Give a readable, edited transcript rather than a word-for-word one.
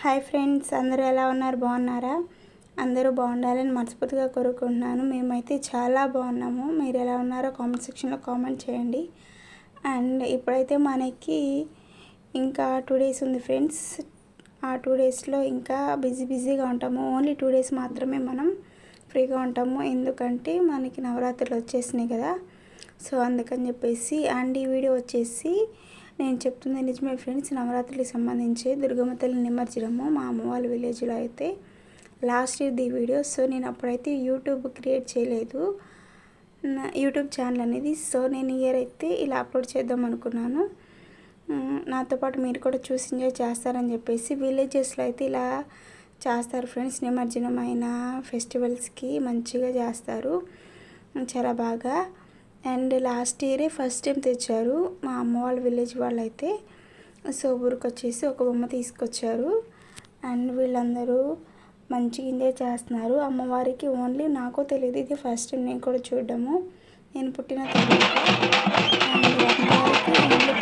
Hi friends, అందరూ ఎలా ఉన్నారు? బాగున్నారా? అందరూ బాగుండాలని మనస్ఫూర్తిగా కోరుకుంటున్నాను. మేమైతే చాలా బాగున్నాము. మీరు ఎలా ఉన్నారో కామెంట్ సెక్షన్లో కామెంట్ చేయండి. అండ్ ఇప్పుడైతే మనకి ఇంకా 2 డేస్ ఉంది ఫ్రెండ్స్. ఆ 2 డేస్లో ఇంకా బిజీగా ఉంటాము. ఓన్లీ 2 డేస్ మాత్రమే మనం ఫ్రీగా ఉంటాము. ఎందుకంటే మనకి నవరాత్రులు వచ్చేసినాయి కదా, సో అందుకని చెప్పేసి. అండ్ ఈ వీడియో వచ్చేసి నేను చెప్తుంది నిజమే ఫ్రెండ్స్, నవరాత్రికి సంబంధించి దుర్గమ్మ తల్లి నిమజ్జనము మా అమ్మ వాళ్ళ విలేజ్లో అయితే లాస్ట్ ఇయర్ది వీడియో. సో నేను అప్పుడైతే యూట్యూబ్ క్రియేట్ చేయలేదు, యూట్యూబ్ ఛానల్ అనేది. సో నేను ఇయర్ అయితే ఇలా అప్లోడ్ చేద్దాం అనుకున్నాను. నాతో పాటు మీరు కూడా చూసి ఎంజాయ్ చేస్తారని చెప్పేసి. విలేజెస్లో అయితే ఇలా చేస్తారు ఫ్రెండ్స్, నిమజ్జనం అయిన ఫెస్టివల్స్కి మంచిగా చేస్తారు, చాలా బాగా. అండ్ లాస్ట్ ఇయరే ఫస్ట్ టైం తెచ్చారు మా అమ్మ వాళ్ళ విలేజ్ వాళ్ళు అయితే. సో ఊరికి వచ్చేసి ఒక బొమ్మ తీసుకొచ్చారు. అండ్ వీళ్ళందరూ మంచిగా ఎంజాయ్ చేస్తున్నారు. అమ్మవారికి ఓన్లీ నాకు తెలియదు, ఇది ఫస్ట్ టైం నేను కూడా చూడడము. నేను పుట్టిన తర్వాత అమ్మవారికి ఓన్లీ